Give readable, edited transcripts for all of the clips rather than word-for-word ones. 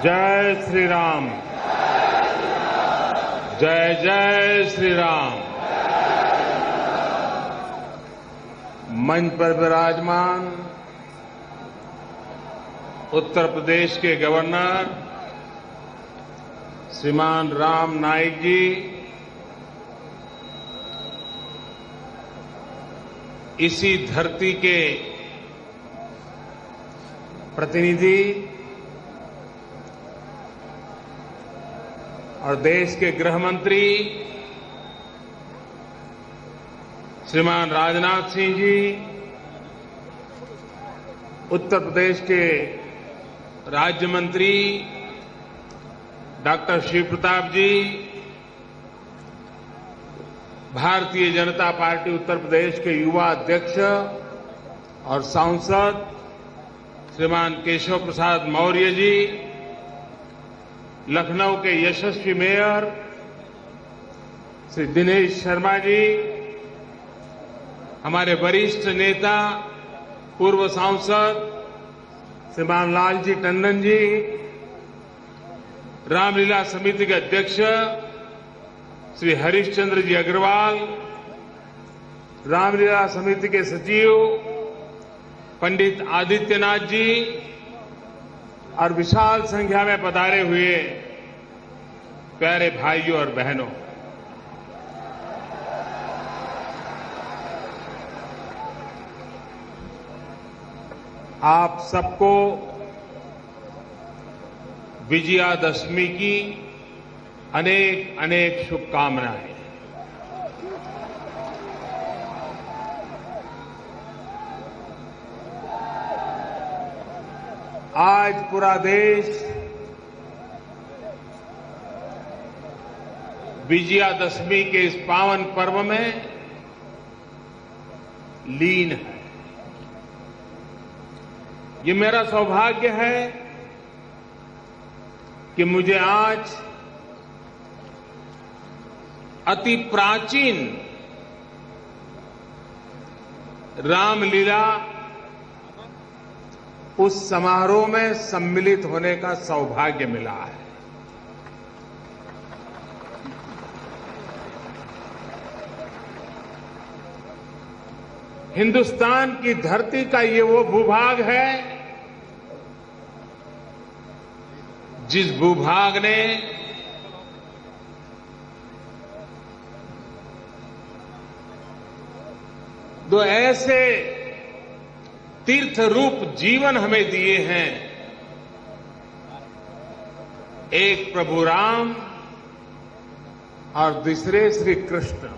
जय श्री राम। जय जय श्री राम। मंच पर विराजमान उत्तर प्रदेश के गवर्नर श्रीमान राम नाईक जी, इसी धरती के प्रतिनिधि और देश के गृह मंत्री श्रीमान राजनाथ सिंह जी, उत्तर प्रदेश के राज्य मंत्री डॉक्टर शिव प्रताप जी, भारतीय जनता पार्टी उत्तर प्रदेश के युवा अध्यक्ष और सांसद श्रीमान केशव प्रसाद मौर्य जी, लखनऊ के यशस्वी मेयर श्री दिनेश शर्मा जी, हमारे वरिष्ठ नेता पूर्व सांसद श्रीमान लालजी टंडन जी, रामलीला समिति के अध्यक्ष श्री हरीशचंद्र जी अग्रवाल, रामलीला समिति के सचिव पंडित आदित्यनाथ जी और विशाल संख्या में पधारे हुए प्यारे भाइयों और बहनों, आप सबको विजयादशमी की अनेक अनेक शुभकामनाएं। आज पूरा देश विजयादशमी के इस पावन पर्व में लीन है। ये मेरा सौभाग्य है कि मुझे आज अति प्राचीन रामलीला उस समारोह में सम्मिलित होने का सौभाग्य मिला है। हिंदुस्तान की धरती का ये वो भूभाग है जिस भूभाग ने दो ऐसे तीर्थ रूप जीवन हमें दिए हैं, एक प्रभु राम और दूसरे श्री कृष्ण।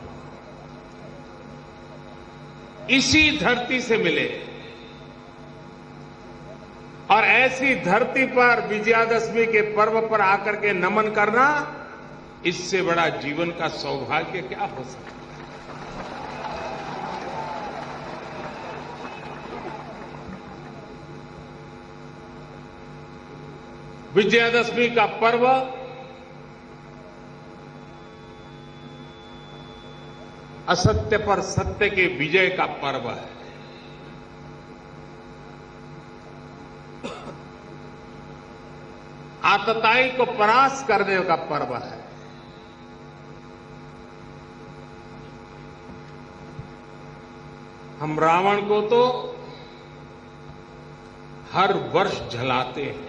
इसी धरती से मिले और ऐसी धरती पर विजयादशमी के पर्व पर आकर के नमन करना, इससे बड़ा जीवन का सौभाग्य क्या हो सकता है। विजयादशमी का पर्व असत्य पर सत्य के विजय का पर्व है। आतताई को परास्त करने का पर्व है। हम रावण को तो हर वर्ष जलाते हैं।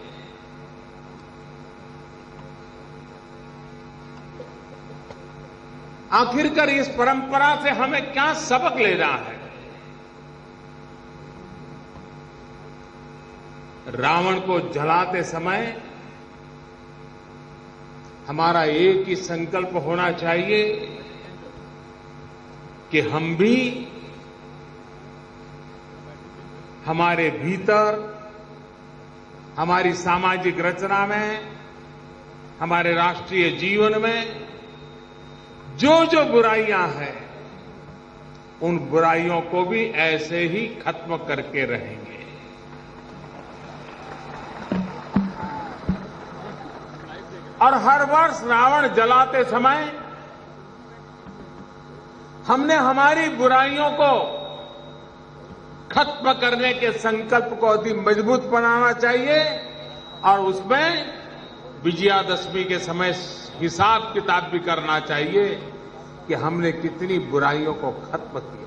आखिरकार इस परंपरा से हमें क्या सबक लेना है। रावण को जलाते समय हमारा एक ही संकल्प होना चाहिए कि हम भी हमारे भीतर, हमारी सामाजिक रचना में, हमारे राष्ट्रीय जीवन में जो जो बुराइयां हैं, उन बुराइयों को भी ऐसे ही खत्म करके रहेंगे। और हर वर्ष रावण जलाते समय हमने हमारी बुराइयों को खत्म करने के संकल्प को अधिक मजबूत बनाना चाहिए और उसमें विजयादशमी के समय हिसाब किताब भी करना चाहिए कि हमने कितनी बुराइयों को खत्म किया।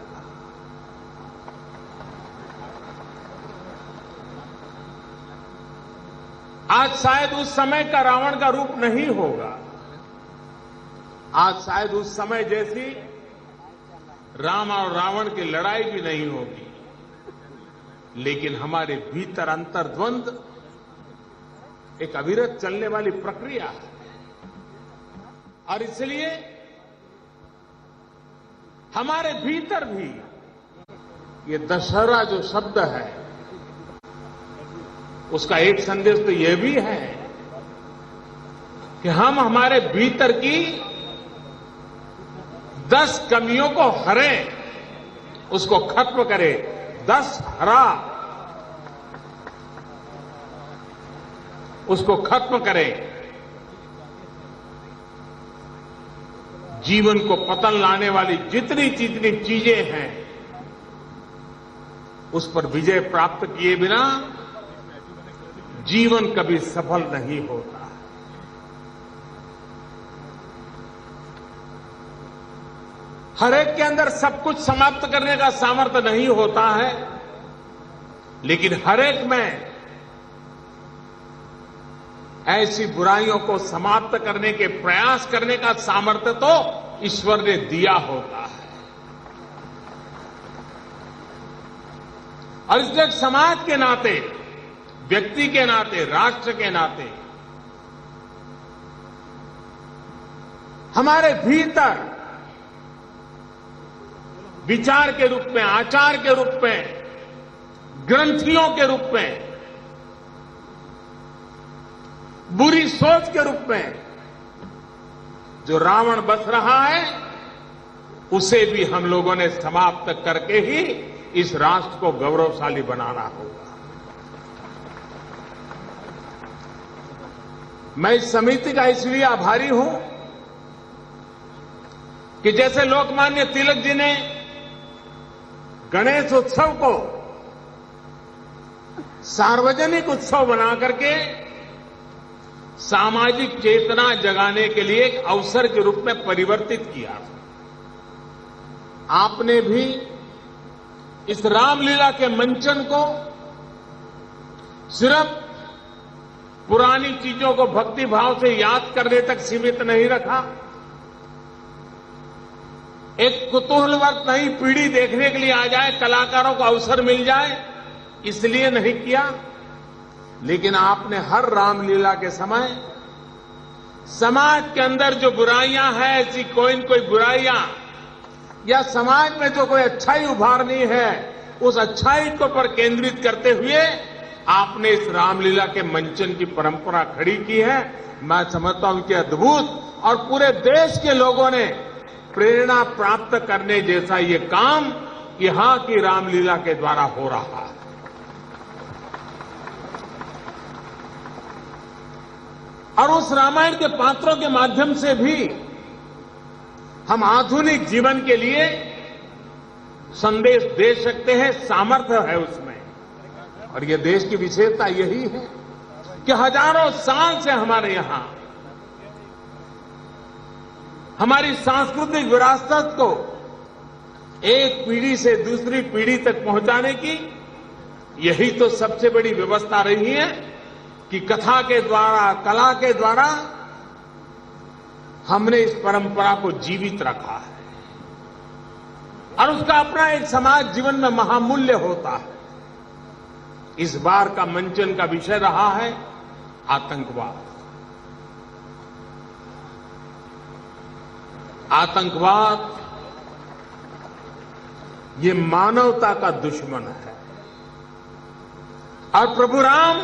आज शायद उस समय का रावण का रूप नहीं होगा, आज शायद उस समय जैसी राम और रावण की लड़ाई भी नहीं होगी, लेकिन हमारे भीतर अंतर्द्वंद एक अविरत चलने वाली प्रक्रिया है। और इसलिए हमारे भीतर भी ये दशहरा जो शब्द है उसका एक संदेश तो यह भी है कि हम हमारे भीतर की 10 कमियों को हरें, उसको खत्म करें। 10 हरा, उसको खत्म करें। जीवन को पतन लाने वाली जितनी जितनी चीजें हैं उस पर विजय प्राप्त किए बिना जीवन कभी सफल नहीं होता। हर एक के अंदर सब कुछ समाप्त करने का सामर्थ्य नहीं होता है, लेकिन हर एक में ऐसी बुराइयों को समाप्त करने के प्रयास करने का सामर्थ्य तो ईश्वर ने दिया होता है। और इसलिए समाज के नाते, व्यक्ति के नाते, राष्ट्र के नाते हमारे भीतर विचार के रूप में, आचार के रूप में, ग्रंथियों के रूप में, बुरी सोच के रूप में जो रावण बस रहा है उसे भी हम लोगों ने समाप्त करके ही इस राष्ट्र को गौरवशाली बनाना होगा। मैं इस समिति का इसलिए आभारी हूं कि जैसे लोकमान्य तिलक जी ने गणेश उत्सव को सार्वजनिक उत्सव बना करके सामाजिक चेतना जगाने के लिए एक अवसर के रूप में परिवर्तित किया, आपने भी इस रामलीला के मंचन को सिर्फ पुरानी चीजों को भक्ति भाव से याद करने तक सीमित नहीं रखा, एक कुतूहलवर्त नई पीढ़ी देखने के लिए आ जाए, कलाकारों को अवसर मिल जाए, इसलिए नहीं किया, लेकिन आपने हर रामलीला के समय समाज के अंदर जो बुराइयां हैं, ऐसी कोई न कोई बुराइयां या समाज में जो कोई अच्छाई उभारनी है, उस अच्छाई को पर केंद्रित करते हुए आपने इस रामलीला के मंचन की परंपरा खड़ी की है। मैं समझता हूं कि अद्भुत और पूरे देश के लोगों ने प्रेरणा प्राप्त करने जैसा ये काम यहां की रामलीला के द्वारा हो रहा है। और उस रामायण के पात्रों के माध्यम से भी हम आधुनिक जीवन के लिए संदेश दे सकते हैं, सामर्थ्य है उसमें। और ये देश की विशेषता यही है कि हजारों साल से हमारे यहां हमारी सांस्कृतिक विरासत को एक पीढ़ी से दूसरी पीढ़ी तक पहुंचाने की यही तो सबसे बड़ी व्यवस्था रही है कि कथा के द्वारा, कला के द्वारा हमने इस परंपरा को जीवित रखा है। और उसका अपना एक समाज जीवन में महामूल्य होता है। इस बार का मंचन का विषय रहा है आतंकवाद। आतंकवाद ये मानवता का दुश्मन है। और प्रभु राम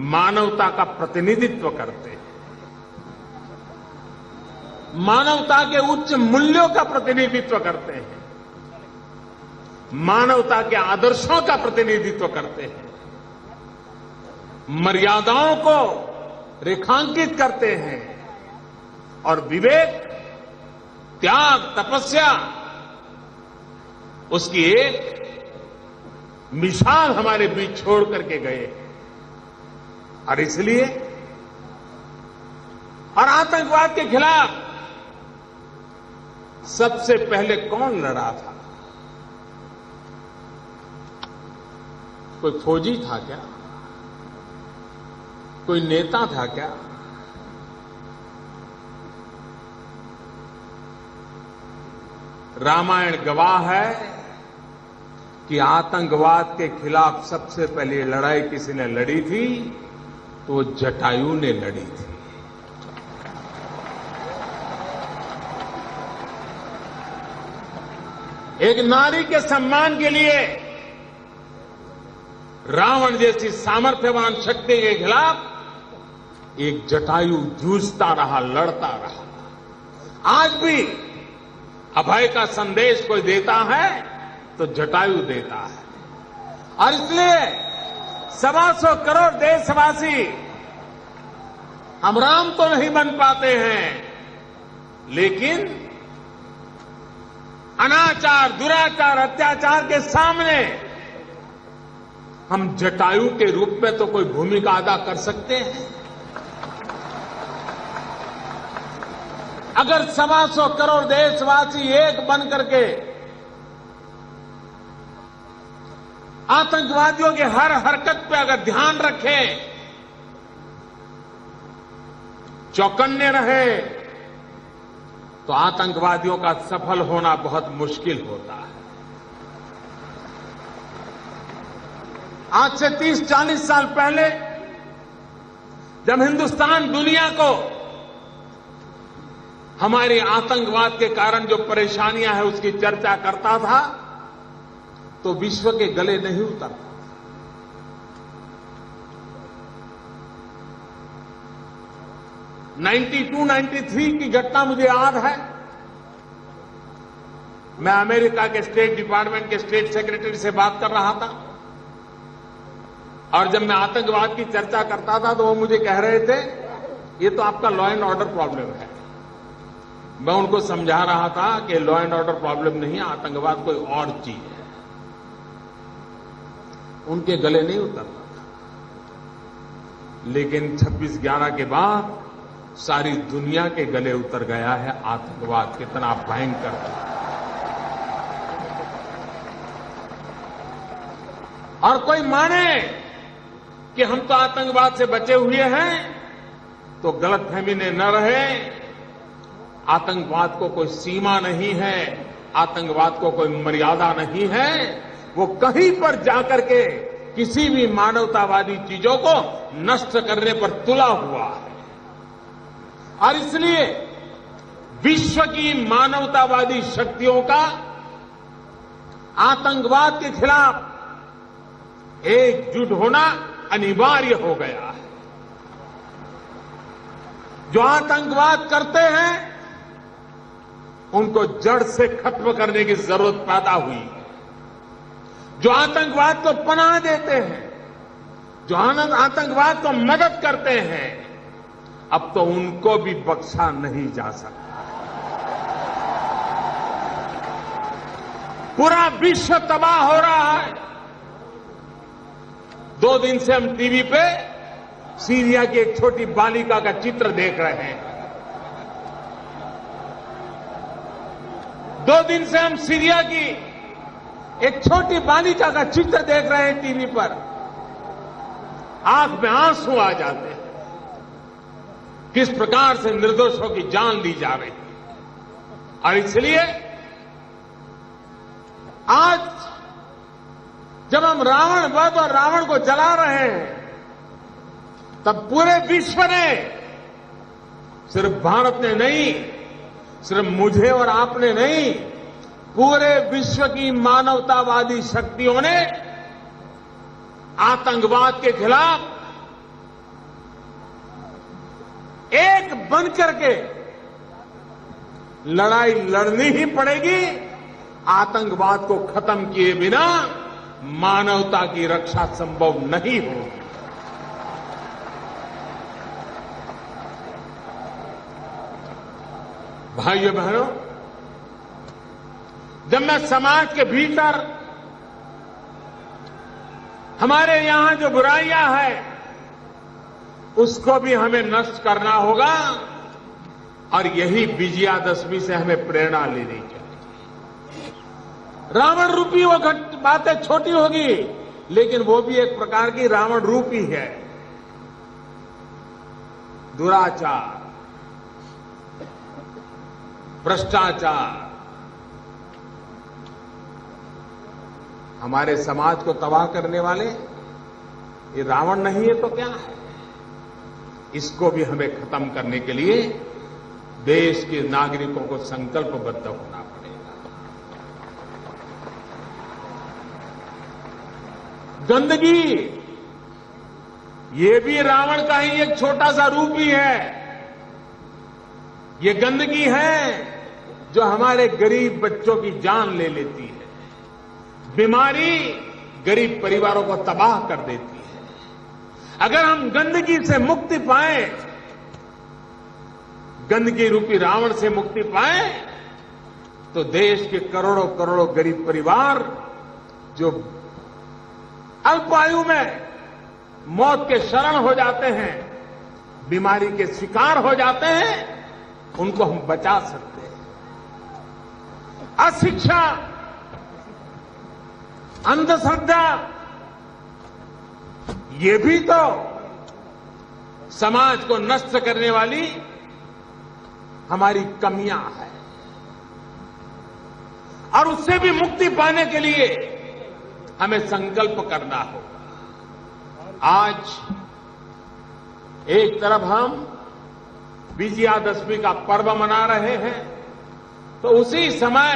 मानवता का प्रतिनिधित्व करते हैं, मानवता के उच्च मूल्यों का प्रतिनिधित्व करते हैं, मानवता के आदर्शों का प्रतिनिधित्व करते हैं, मर्यादाओं को रेखांकित करते हैं और विवेक, त्याग, तपस्या उसकी एक मिसाल हमारे बीच छोड़ करके गए। और इसलिए और आतंकवाद के खिलाफ सबसे पहले कौन लड़ा था? कोई फौजी था क्या? कोई नेता था क्या? रामायण गवाह है कि आतंकवाद के खिलाफ सबसे पहले लड़ाई किसी ने लड़ी थी तो जटायु ने लड़ी थी। एक नारी के सम्मान के लिए रावण जैसी सामर्थ्यवान शक्ति के खिलाफ एक जटायु जूझता रहा, लड़ता रहा। आज भी अभय का संदेश कोई देता है तो जटायु देता है। और इसलिए 125 करोड़ देशवासी हम राम तो नहीं बन पाते हैं, लेकिन अनाचार, दुराचार, अत्याचार के सामने हम जटायु के रूप में तो कोई भूमिका अदा कर सकते हैं। अगर 125 करोड़ देशवासी एक बन करके आतंकवादियों की हर हरकत पे अगर ध्यान रखें, चौकन्ने रहे, तो आतंकवादियों का सफल होना बहुत मुश्किल होता है। आज से 30-40 साल पहले जब हिंदुस्तान दुनिया को हमारे आतंकवाद के कारण जो परेशानियां हैं उसकी चर्चा करता था तो विश्व के गले नहीं उतरता। 92-93 की घटना मुझे याद है। मैं अमेरिका के स्टेट डिपार्टमेंट के स्टेट सेक्रेटरी से बात कर रहा था और जब मैं आतंकवाद की चर्चा करता था तो वो मुझे कह रहे थे ये तो आपका लॉ एंड ऑर्डर प्रॉब्लम है। मैं उनको समझा रहा था कि लॉ एंड ऑर्डर प्रॉब्लम नहीं है, आतंकवाद कोई और चीज है। उनके गले नहीं उतरता था, लेकिन 26/11 के बाद सारी दुनिया के गले उतर गया है आतंकवाद कितना भयंकर है। और कोई माने कि हम तो आतंकवाद से बचे हुए हैं तो गलतफहमी ने न रहे। आतंकवाद को कोई सीमा नहीं है, आतंकवाद को कोई मर्यादा नहीं है। वो कहीं पर जाकर के किसी भी मानवतावादी चीजों को नष्ट करने पर तुला हुआ है। और इसलिए विश्व की मानवतावादी शक्तियों का आतंकवाद के खिलाफ एकजुट होना अनिवार्य हो गया है। जो आतंकवाद करते हैं उनको जड़ से खत्म करने की जरूरत पैदा हुई है। जो आतंकवाद को पनाह देते हैं, जो आतंकवाद को मदद करते हैं, अब तो उनको भी बख्शा नहीं जा सकता। पूरा विश्व तबाह हो रहा है। 2 दिन से हम टीवी पे सीरिया की एक छोटी बालिका का चित्र देख रहे हैं। 2 दिन से हम सीरिया की एक छोटी बालिका का चित्र देख रहे हैं टीवी पर। आंख में आंसू आ जाते हैं। किस प्रकार से निर्दोषों की जान ली जा रही है। और इसलिए आज जब हम रावण वध और रावण को जला रहे हैं तब पूरे विश्व ने, सिर्फ भारत ने नहीं, सिर्फ मुझे और आपने नहीं, पूरे विश्व की मानवतावादी शक्तियों ने आतंकवाद के खिलाफ एक बनकर के लड़ाई लड़नी ही पड़ेगी। आतंकवाद को खत्म किए बिना मानवता की रक्षा संभव नहीं होगी। भाइयों बहनों, जब मैं समाज के भीतर हमारे यहां जो बुराइयां हैं उसको भी हमें नष्ट करना होगा और यही विजयादशमी से हमें प्रेरणा लेनी चाहिए। रावण रूपी वो बातें छोटी होगी, लेकिन वो भी एक प्रकार की रावण रूप ही है। दुराचार, भ्रष्टाचार हमारे समाज को तबाह करने वाले ये रावण नहीं है तो क्या है? इसको भी हमें खत्म करने के लिए देश के नागरिकों को संकल्पबद्ध होना पड़ेगा। गंदगी ये भी रावण का ही एक छोटा सा रूप ही है। ये गंदगी है जो हमारे गरीब बच्चों की जान ले लेती है। बीमारी गरीब परिवारों को तबाह कर देती है। अगर हम गंदगी से मुक्ति पाए, गंदगी रूपी रावण से मुक्ति पाए, तो देश के करोड़ों करोड़ों गरीब परिवार जो अल्पायु में मौत के शरण हो जाते हैं, बीमारी के शिकार हो जाते हैं, उनको हम बचा सकते हैं। अशिक्षा, अंधश्रद्धा, ये भी तो समाज को नष्ट करने वाली हमारी कमियां हैं और उससे भी मुक्ति पाने के लिए हमें संकल्प करना होगा। आज एक तरफ हम विजयादशमी का पर्व मना रहे हैं, तो उसी समय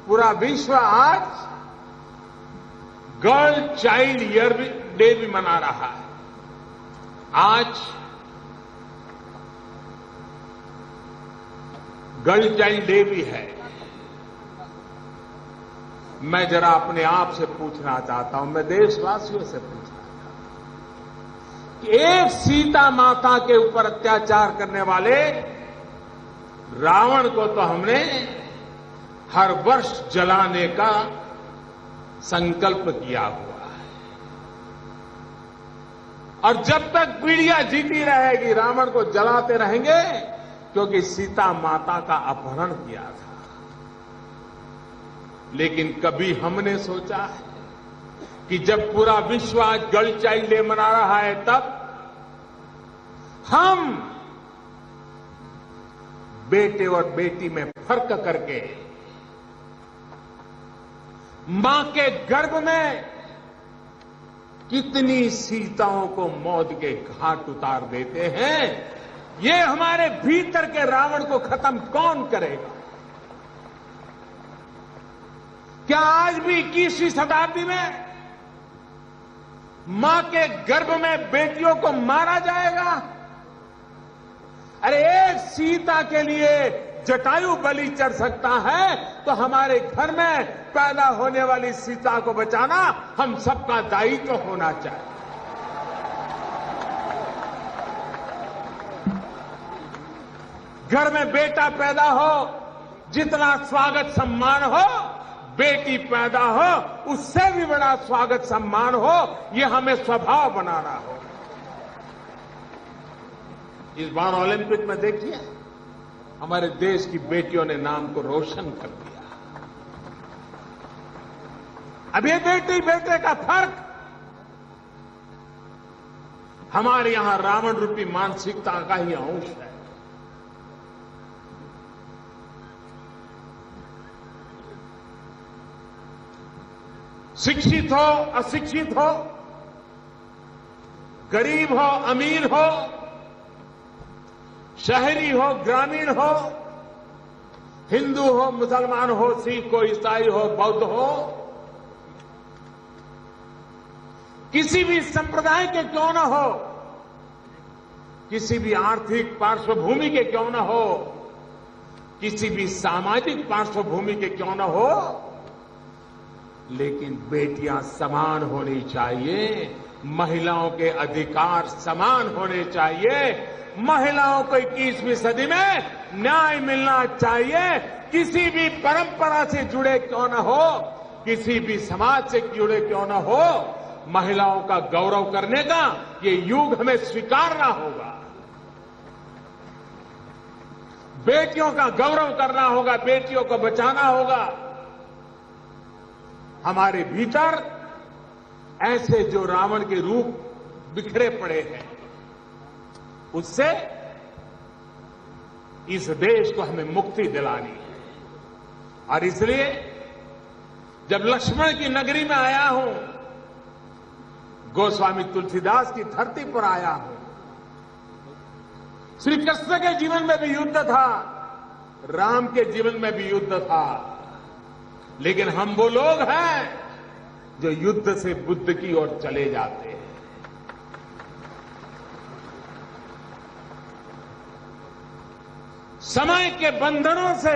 पूरा विश्व आज गर्ल चाइल्ड ईयर डे भी मना रहा है। आज गर्ल चाइल्ड डे भी है। मैं जरा अपने आप से पूछना चाहता हूं, मैं देशवासियों से पूछना चाहता हूं कि एक सीता माता के ऊपर अत्याचार करने वाले रावण को तो हमने हर वर्ष जलाने का संकल्प किया हुआ है, और जब तक पीढ़ियां जीती रहेगी रावण को जलाते रहेंगे, क्योंकि सीता माता का अपहरण किया था। लेकिन कभी हमने सोचा है कि जब पूरा विश्व आज गर्ल चाइल्ड डे मना रहा है, तब हम बेटे और बेटी में फर्क करके मां के गर्भ में कितनी सीताओं को मौत के घाट उतार देते हैं, ये हमारे भीतर के रावण को खत्म कौन करेगा? क्या आज भी 21वीं शताब्दी में मां के गर्भ में बेटियों को मारा जाएगा? अरे एक सीता के लिए जटायु बलि चढ़ सकता है, तो हमारे घर में पैदा होने वाली सीता को बचाना हम सबका दायित्व होना चाहिए। घर में बेटा पैदा हो, जितना स्वागत सम्मान हो, बेटी पैदा हो उससे भी बड़ा स्वागत सम्मान हो, ये हमें स्वभाव बनाना हो। इस बार ओलंपिक में देखिए, हमारे देश की बेटियों ने नाम को रोशन कर दिया। अब ये बेटी बेटे का फर्क हमारे यहां रावण रूपी मानसिकता का ही अंश है। शिक्षित हो अशिक्षित हो, गरीब हो अमीर हो, शहरी हो ग्रामीण हो, हिंदू हो मुसलमान हो, सिख हो ईसाई हो बौद्ध हो, किसी भी संप्रदाय के क्यों न हो, किसी भी आर्थिक पार्श्वभूमि के क्यों न हो, किसी भी सामाजिक पार्श्वभूमि के क्यों न हो, लेकिन बेटियां समान होनी चाहिए, महिलाओं के अधिकार समान होने चाहिए, महिलाओं को 21वीं सदी में न्याय मिलना चाहिए। किसी भी परंपरा से जुड़े क्यों न हो, किसी भी समाज से जुड़े क्यों न हो, महिलाओं का गौरव करने का ये युग हमें स्वीकारना होगा। बेटियों का गौरव करना होगा, बेटियों को बचाना होगा। हमारे भीतर ऐसे जो रावण के रूप बिखरे पड़े हैं, उससे इस देश को हमें मुक्ति दिलानी है। और इसलिए जब लक्ष्मण की नगरी में आया हूं, गोस्वामी तुलसीदास की धरती पर आया हूं, श्री कृष्ण के जीवन में भी युद्ध था, राम के जीवन में भी युद्ध था, लेकिन हम वो लोग हैं जो युद्ध से बुद्ध की ओर चले जाते हैं। समय के बंधनों से,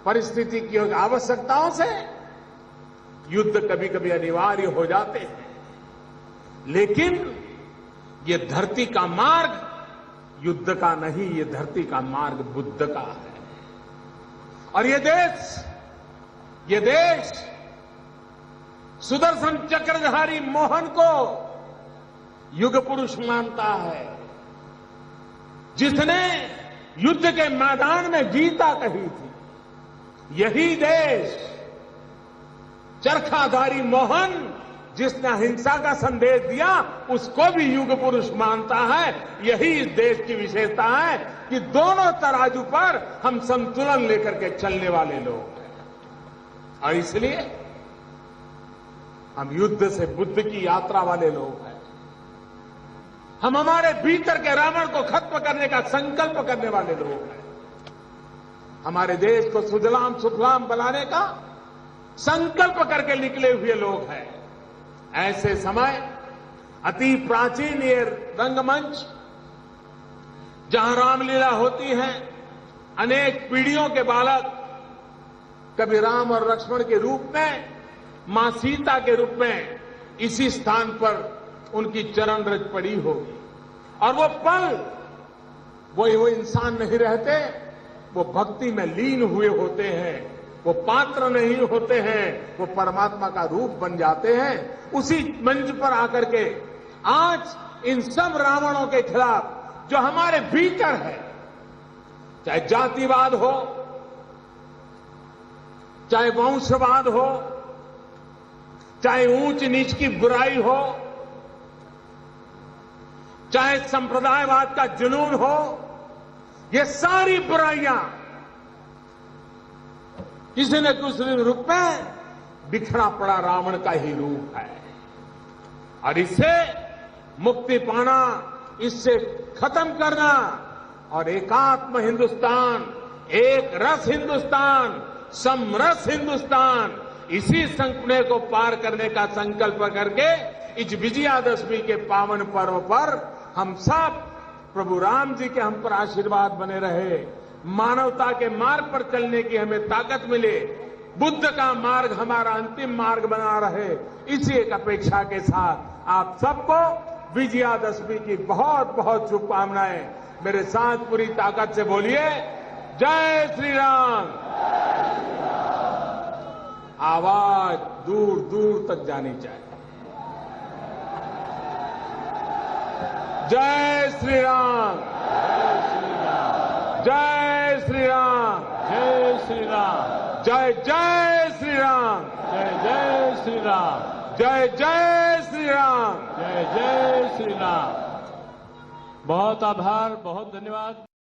परिस्थिति की आवश्यकताओं से युद्ध कभी कभी अनिवार्य हो जाते हैं, लेकिन ये धरती का मार्ग युद्ध का नहीं, ये धरती का मार्ग बुद्ध का है। और ये देश सुदर्शन चक्रधारी मोहन को युग पुरुष मानता है, जिसने युद्ध के मैदान में गीता कही थी। यही देश चरखाधारी मोहन, जिसने अहिंसा का संदेश दिया, उसको भी युग पुरुष मानता है। यही इस देश की विशेषता है कि दोनों तराजू पर हम संतुलन लेकर के चलने वाले लोग हैं। और इसलिए हम युद्ध से बुद्ध की यात्रा वाले लोग हैं। हम हमारे भीतर के रावण को खत्म करने का संकल्प करने वाले लोग हैं। हमारे देश को सुजलाम सुफलाम बनाने का संकल्प करके निकले हुए लोग हैं। ऐसे समय अति प्राचीन ये रंगमंच, जहां रामलीला होती है, अनेक पीढ़ियों के बालक कभी राम और लक्ष्मण के रूप में, मां सीता के रूप में इसी स्थान पर उनकी चरण रज पड़ी होगी। और वो पल वो इंसान नहीं रहते, वो भक्ति में लीन हुए होते हैं, वो पात्र नहीं होते हैं, वो परमात्मा का रूप बन जाते हैं। उसी मंच पर आकर के आज इन सब रावणों के खिलाफ जो हमारे भीतर है, चाहे जातिवाद हो, चाहे वंशवाद हो, चाहे ऊंच नीच की बुराई हो, चाहे संप्रदायवाद का जुनून हो, ये सारी बुराइयां किसी न किसी रूप में बिखरा पड़ा रावण का ही रूप है। और इससे मुक्ति पाना, इससे खत्म करना और एकात्म हिंदुस्तान, एक रस हिंदुस्तान, समरस हिंदुस्तान, इसी संकट को पार करने का संकल्प करके इस विजयादशमी के पावन पर्व पर हम सब प्रभु राम जी के हम पर आशीर्वाद बने रहे, मानवता के मार्ग पर चलने की हमें ताकत मिले, बुद्ध का मार्ग हमारा अंतिम मार्ग बना रहे, इसी एक अपेक्षा के साथ आप सबको विजयादशमी की बहुत बहुत शुभकामनाएं। मेरे साथ पूरी ताकत से बोलिए, जय श्री राम। आवाज दूर दूर तक जानी चाहिए। जय श्री राम, जय श्री राम, जय श्री राम, जय जय श्री राम, जय जय श्री राम, जय जय श्री राम, जय जय श्री राम। बहुत आभार, बहुत धन्यवाद।